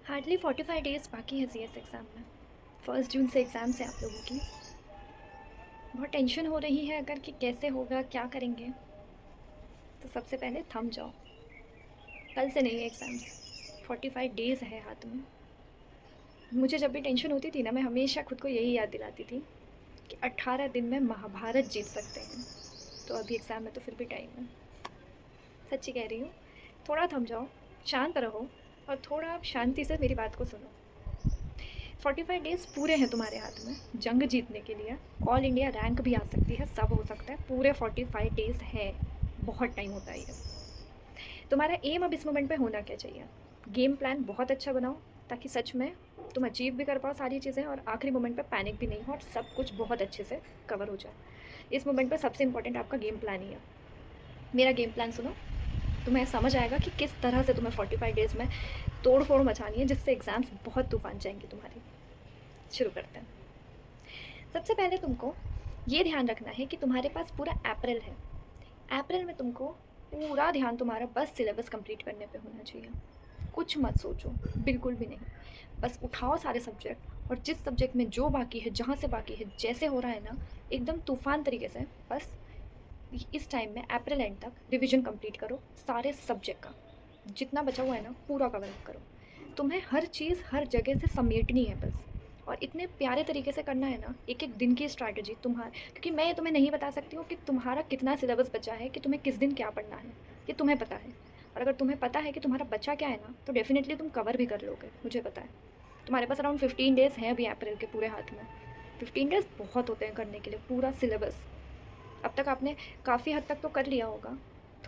Hardly 45 days बाकी है CS exam में। 1 जून से एग्ज़ाम्स है आप लोगों की। बहुत टेंशन हो रही है अगर कि कैसे होगा, क्या करेंगे? तो सबसे पहले थम जाओ। कल से नहीं है एग्ज़ाम्स, 45 डेज़ है हाथ में। मुझे जब भी टेंशन होती थी ना, मैं हमेशा खुद को यही याद दिलाती थी कि 18 दिन में महाभारत जीत सकते हैं। तो अभी एग्ज़ाम में तो फिर भी टाइम है। सच्ची कह रही हूँ। थोड़ा थम जाओ, शांत रहो और थोड़ा आप शांति से मेरी बात को सुनो। 45 डेज़ पूरे हैं तुम्हारे हाथ में जंग जीतने के लिए। ऑल इंडिया रैंक भी आ सकती है, सब हो सकता है। पूरे 45 डेज़ है, बहुत टाइम होता है ये। तुम्हारा एम अब इस मोमेंट पे होना क्या चाहिए? गेम प्लान बहुत अच्छा बनाओ ताकि सच में तुम अचीव भी कर पाओ सारी चीज़ें और आखिरी मोमेंट पे पैनिक भी नहीं हो और सब कुछ बहुत अच्छे से कवर हो जाए। इस मोमेंट पे सबसे इंपॉर्टेंट आपका गेम प्लान ही है। मेरा गेम प्लान सुनो, तुम्हें समझ आएगा कि किस तरह से तुम्हें 45 डेज़ में तोड़ फोड़ मचानी है जिससे एग्ज़ाम्स बहुत तूफान जाएंगी तुम्हारी। शुरू करते हैं। सबसे पहले तुमको ये ध्यान रखना है कि तुम्हारे पास पूरा अप्रैल है। अप्रैल में तुमको पूरा ध्यान तुम्हारा बस सिलेबस कंप्लीट करने पे होना चाहिए। कुछ मत सोचो, बिल्कुल भी नहीं। बस उठाओ सारे सब्जेक्ट और जिस सब्जेक्ट में जो बाकी है, जहाँ से बाकी है, जैसे हो रहा है ना, एकदम तूफान तरीके से बस इस टाइम में अप्रैल एंड तक रिवीजन कंप्लीट करो सारे सब्जेक्ट का। जितना बचा हुआ है ना, पूरा कवर करो। तुम्हें हर चीज़ हर जगह से समेटनी है बस। और इतने प्यारे तरीके से करना है ना, एक एक दिन की स्ट्रैटेजी तुम्हारा, क्योंकि मैं ये तुम्हें नहीं बता सकती हूँ कि तुम्हारा कितना सिलेबस बचा है, कि तुम्हें किस दिन क्या पढ़ना है। ये तुम्हें पता है। और अगर तुम्हें पता है कि तुम्हारा बच्चा क्या है ना, तो डेफिनेटली तुम कवर भी कर लोगे, मुझे पता है। तुम्हारे पास अराउंड 15 डेज़ हैं अभी अप्रैल के पूरे हाथ में। 15 डेज़ बहुत होते हैं करने के लिए पूरा सिलेबस। अब तक आपने काफ़ी हद तक तो कर लिया होगा,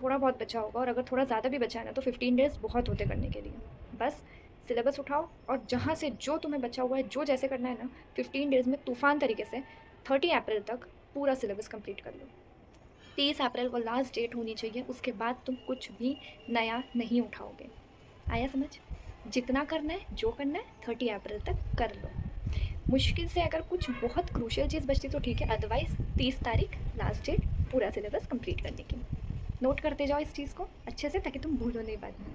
थोड़ा बहुत बचा होगा, और अगर थोड़ा ज़्यादा भी बचा है ना, तो 15 डेज़ बहुत होते करने के लिए। बस सिलेबस उठाओ और जहाँ से जो तुम्हें बचा हुआ है, जो जैसे करना है ना, 15 डेज़ में तूफान तरीके से 30 अप्रैल तक पूरा सिलेबस कंप्लीट कर लो। 30 अप्रैल को लास्ट डेट होनी चाहिए, उसके बाद तुम कुछ भी नया नहीं उठाओगे। आया समझ? जितना करना है, जो करना है, 30 अप्रैल तक कर लो। मुश्किल से अगर कुछ बहुत क्रूशियल चीज़ बचती तो ठीक है, अदरवाइज़ 30 तारीख लास्ट डेट पूरा सिलेबस कंप्लीट करने की। नोट करते जाओ इस चीज़ को अच्छे से ताकि तुम भूलो नहीं बाद में।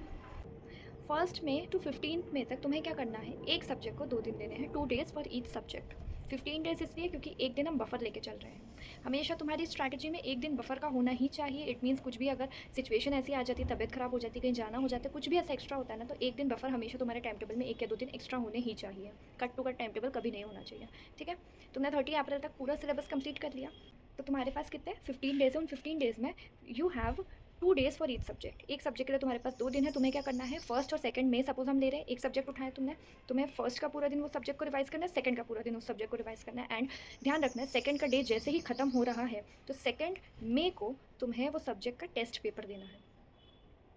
1 मई टू 15 मई तक तुम्हें क्या करना है, एक सब्जेक्ट को 2 दिन देने हैं, 2 days for each subject. 15 days इसलिए क्योंकि एक दिन हम बफर लेके चल रहे हैं। हमेशा तुम्हारी स्ट्रैटेजी में एक दिन बफर का होना ही चाहिए। इट मीन्स कुछ भी अगर सिचुएशन ऐसी आ जाती है, तबीयत खराब हो जाती है, कहीं जाना हो जाता है, कुछ भी ऐसा एक्स्ट्रा होता है ना, तो एक दिन बफर हमेशा तुम्हारे टाइम टेबल में 1 या 2 दिन एक्स्ट्रा होने ही चाहिए। Cut to cut time table कभी नहीं होना चाहिए। ठीक है? तुमने 30 अप्रैल तक पूरा सिलेबस कंप्लीट कर लिया, तो तुम्हारे पास कितने 15 डेज़ है। उन 15 डेज़ में you have 2 days for each subject. एक सब्जेक्ट के लिए तुम्हारे पास 2 दिन है। तुम्हें क्या करना है, फर्स्ट और सेकंड में सपोज हम ले रहे हैं, एक सब्जेक्ट उठाया तुमने, तुम्हें फर्स्ट का पूरा दिन वो सब्जेक्ट को रिवाइज करना है, सेकंड का पूरा दिन उस सब्जेक्ट को रिवाइज करना है। एंड ध्यान रखना है, सेकंड का डे जैसे ही खत्म हो रहा है, तो 2 मई को तुम्हें वो सब्जेक्ट का टेस्ट पेपर देना है।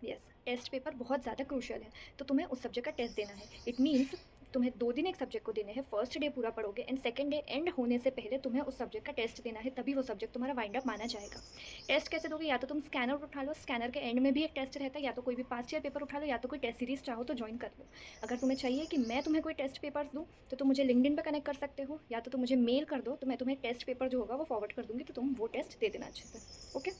यस, टेस्ट पेपर बहुत ज़्यादा क्रूशियल है, तो तुम्हें उस सब्जेक्ट का टेस्ट देना है। इट मीन्स तुम्हें 2 दिन एक सब्जेक्ट को देने हैं, फर्स्ट डे पूरा पढ़ोगे एंड सेकंड डे एंड होने से पहले तुम्हें उस सब्जेक्ट का टेस्ट देना है, तभी वो सब्जेक्ट तुम्हारा वाइंड अप माना जाएगा। टेस्ट कैसे दोगे, या तो तुम स्कैनर उठा लो, स्कैनर के एंड में भी एक टेस्ट रहता है, या तो कोई भी पास्ट ईयर पेपर उठा लो, या तो कोई टेस्ट सीरीज चाहो तो ज्वाइन कर लो। अगर तुम्हें चाहिए कि मैं तुम्हें कोई टेस्ट पेपर्स दूँ, तो तुम मुझे लिंक्डइन पर कनेक्ट कर सकते हो, या तो तुम मुझे मेल कर दो, तो मैं तुम्हें टेस्ट पेपर जो होगा वो फॉरवर्ड कर दूँगी, तो तुम वो टेस्ट दे देना अच्छे से। ओके?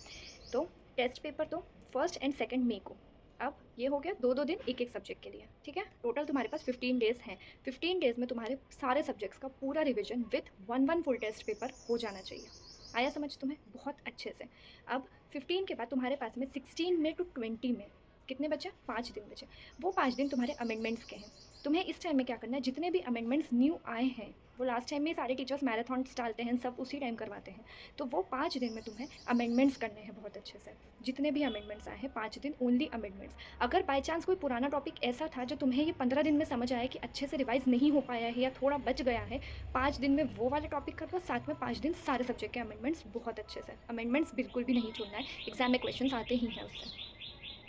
तो टेस्ट पेपर दो 1 एंड 2 मई को। अब ये हो गया 2-2 दिन एक-एक सब्जेक्ट के लिए, ठीक है? टोटल तुम्हारे पास 15 डेज़ हैं। 15 डेज़ में तुम्हारे सारे सब्जेक्ट्स का पूरा revision with 1-1 full test paper हो जाना चाहिए। आया समझ तुम्हें? बहुत अच्छे से। अब 15 के बाद तुम्हारे पास में 16 में टू 20 में कितने बचे? 5 दिन बचे। वो 5 दिन तुम्हारे अमेंडमेंट्स के हैं। तुम्हें इस टाइम में क्या करना है, जितने भी अमेंडमेंट्स न्यू आए हैं, वो लास्ट टाइम में सारे टीचर्स मैराथन्स डालते हैं, सब उसी टाइम करवाते हैं। तो वो 5 दिन में तुम्हें अमेंडमेंट्स करने हैं बहुत अच्छे से। जितने भी अमेंडमेंट्स आए हैं, 5 दिन ओनली अमेंडमेंट्स। अगर बाय चांस कोई पुराना टॉपिक ऐसा था जो तुम्हें ये 15 दिन में समझ आया कि अच्छे से रिवाइज़ नहीं हो पाया है या थोड़ा बच गया है, 5 दिन में वो वाला टॉपिक कर लो, साथ में 5 दिन सारे सब्जेक्ट के अमेंडमेंट्स बहुत अच्छे से। अमेंडमेंट्स बिल्कुल भी नहीं छोड़ना है, एग्ज़ाम में क्वेश्चंस आते ही हैं उससे।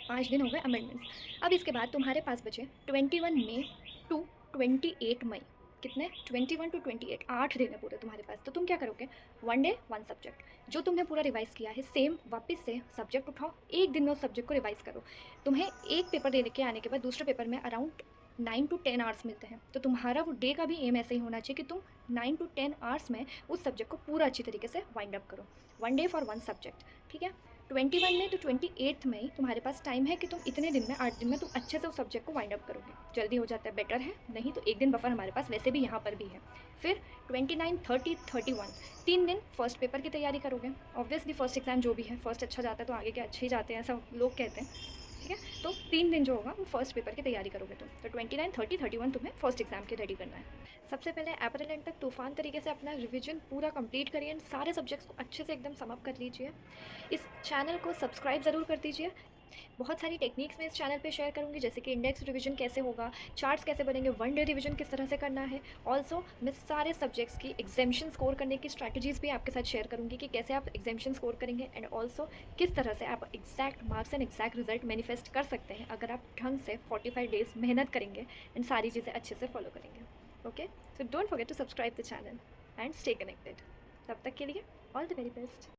5 दिन हो गए अमेंडमेंट्स। अब इसके बाद तुम्हारे पास बचे 21 मई टू 28 मई। कितने? 21 टू 28, 8 दिन है पूरे तुम्हारे पास। तो तुम क्या करोगे, 1 डे 1 सब्जेक्ट। जो तुमने पूरा रिवाइज़ किया है सेम वापस से सब्जेक्ट उठाओ, एक दिन में उस सब्जेक्ट को रिवाइज़ करो। तुम्हें एक पेपर देने के आने के बाद दूसरे पेपर में अराउंड 9 टू 10 आवर्स मिलते हैं, तो तुम्हारा वो डे का भी एम ऐसे ही होना चाहिए कि तुम 9 टू 10 आवर्स में उस सब्जेक्ट को पूरा अच्छी तरीके से वाइंड अप करो। 1 डे फॉर 1 सब्जेक्ट, ठीक है? 21 में तो 28th में ही तुम्हारे पास टाइम है कि तुम इतने दिन में 8 दिन में तुम अच्छे से उस सब्जेक्ट को वाइंड अप करोगे। जल्दी हो जाता है बेटर है, नहीं तो 1 दिन बफर हमारे पास वैसे भी यहाँ पर भी है। फिर 29, 30, 31 3 दिन फर्स्ट पेपर की तैयारी करोगे। ऑब्वियसली फर्स्ट एग्जाम जो भी है, फर्स्ट अच्छा जाता है तो आगे के अच्छे ही जाते हैं, ऐसा लोग कहते हैं। ठीक है, तो 3 दिन जो होगा वो फर्स्ट पेपर की तैयारी करोगे तुम। तो 29, 30, 31 तुम्हें फर्स्ट एग्जाम के रेडी करना है। सबसे पहले अप्रैल एंड तक तूफान तरीके से अपना रिवीजन पूरा कंप्लीट करिए एंड सारे सब्जेक्ट्स को अच्छे से एकदम सम अप कर लीजिए। इस चैनल को सब्सक्राइब ज़रूर कर दीजिए। बहुत सारी टेक्निक्स मैं इस चैनल पे शेयर करूँगी, जैसे कि इंडेक्स रिवीजन कैसे होगा, चार्ट्स कैसे बनेंगे, वन डे रिवीजन किस तरह से करना है। ऑल्सो मैं सारे सब्जेक्ट्स की एग्जामिशन स्कोर करने की स्ट्रैटेजीज़ भी आपके साथ शेयर करूँगी कि कैसे आप एग्जामिशन स्कोर करेंगे एंड ऑल्सो किस तरह से आप exact marks and exact result manifest कर सकते हैं अगर आप ढंग से 45 डेज मेहनत करेंगे एंड सारी चीज़ें अच्छे से फॉलो करेंगे। Okay, so don't forget to subscribe the channel and stay connected. तब तक के लिए ऑल द वेरी बेस्ट।